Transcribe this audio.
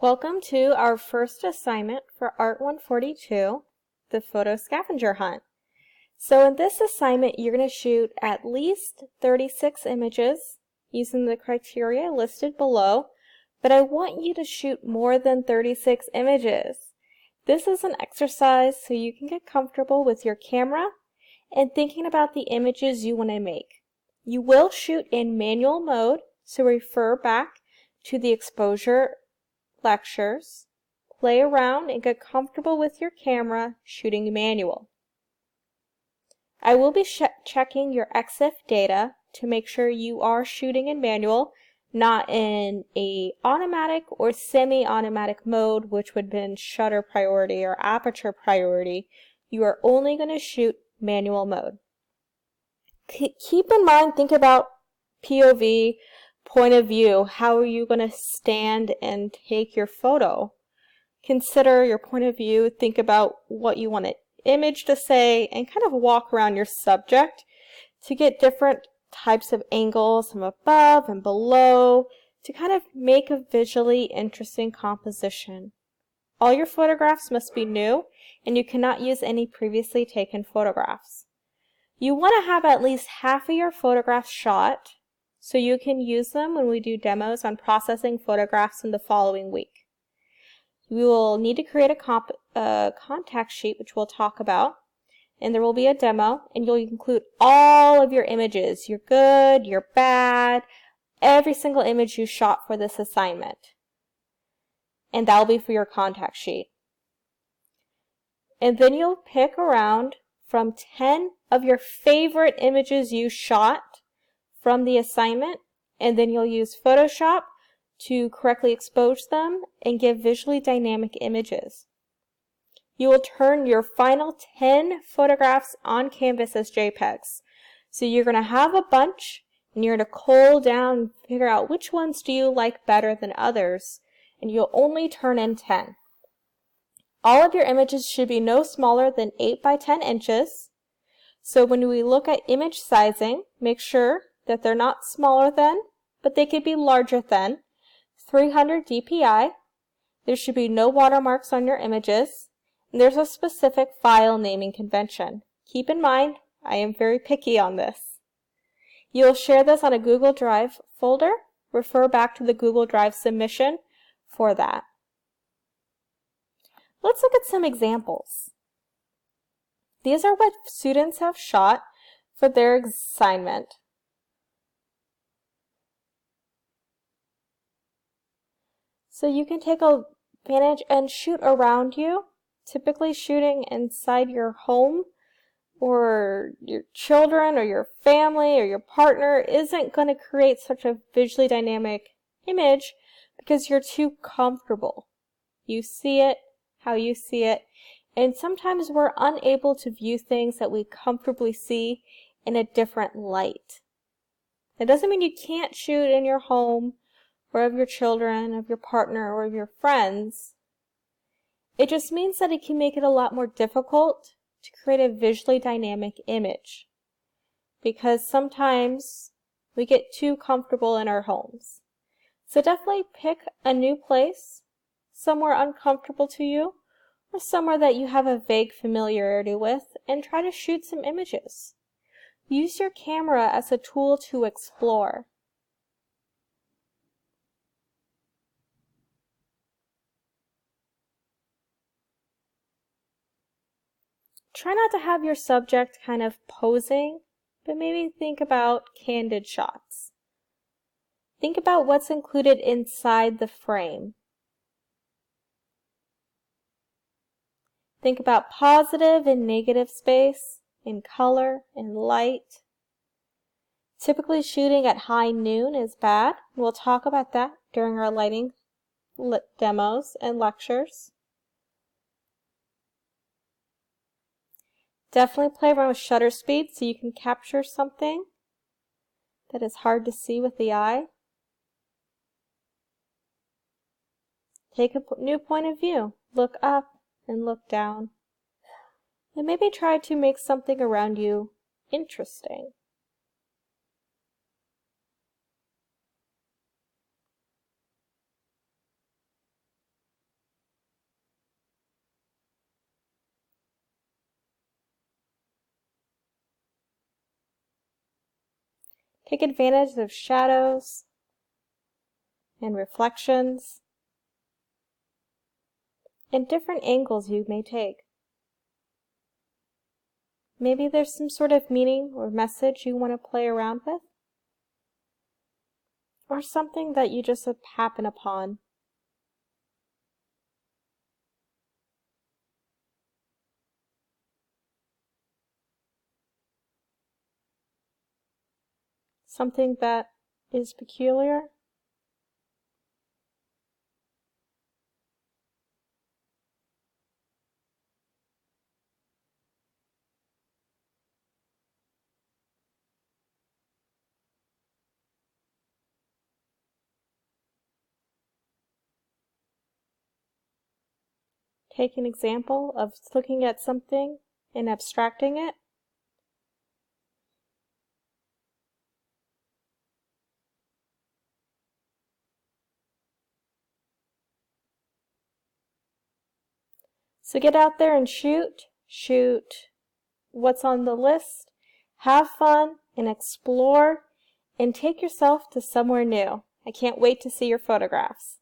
Welcome to our first assignment for Art142, the photo scavenger hunt. So in this assignment, you're going to shoot at least 36 images using the criteria listed below, but I want you to shoot more than 36 images. This is an exercise so you can get comfortable with your camera and thinking about the images you want to make. You will shoot in manual mode, so refer back to the exposure lectures, play around and get comfortable with your camera shooting manual. I will be checking your EXIF data to make sure you are shooting in manual, not in a automatic or semi-automatic mode, which would have been shutter priority or aperture priority. You are only going to shoot manual mode. Keep in mind, think about POV, point of view. How are you going to stand and take your photo? Consider your point of view, think about what you want an image to say, and kind of walk around your subject to get different types of angles from above and below to kind of make a visually interesting composition. All your photographs must be new, and you cannot use any previously taken photographs. You want to have at least half of your photographs shot, so you can use them when we do demos on processing photographs in the following week. We will need to create a contact sheet, which we'll talk about, and there will be a demo, and you'll include all of your images, your good, your bad, every single image you shot for this assignment. And that will be for your contact sheet. And then you'll pick around from 10 of your favorite images you shot from the assignment, and then you'll use Photoshop to correctly expose them and give visually dynamic images. You will turn your final 10 photographs on canvas as JPEGs. So you're going to have a bunch, and you're going to cull down and figure out which ones do you like better than others, and you'll only turn in 10. All of your images should be no smaller than 8 by 10 inches. So when we look at image sizing, make sure that they're not smaller than, but they could be larger than 300 dpi. There should be no watermarks on your images, and there's a specific file naming convention. Keep in mind, I am very picky on this. You'll share this on a Google Drive folder. Refer back to the Google Drive submission for that. Let's look at some examples. These are what students have shot for their assignment. So you can take advantage and shoot around you, typically shooting inside your home, or your children or your family or your partner isn't going to create such a visually dynamic image because you're too comfortable. You see it how you see it, and sometimes we're unable to view things that we comfortably see in a different light. That doesn't mean you can't shoot in your home or of your children, of your partner, or of your friends. It just means that it can make it a lot more difficult to create a visually dynamic image, because sometimes we get too comfortable in our homes. So definitely pick a new place, somewhere uncomfortable to you, or somewhere that you have a vague familiarity with, and try to shoot some images. Use your camera as a tool to explore. Try not to have your subject kind of posing, but maybe think about candid shots. Think about what's included inside the frame. Think about positive and negative space, in color and light. Typically shooting at high noon is bad. We'll talk about that during our lighting demos and lectures. Definitely play around with shutter speed so you can capture something that is hard to see with the eye. Take a new point of view. Look up and look down. And maybe try to make something around you interesting. Take advantage of shadows and reflections and different angles you may take. Maybe there's some sort of meaning or message you want to play around with, or something that you just happen upon. Something that is peculiar. Take an example of looking at something and abstracting it. So get out there and shoot what's on the list, have fun and explore, and take yourself to somewhere new. I can't wait to see your photographs.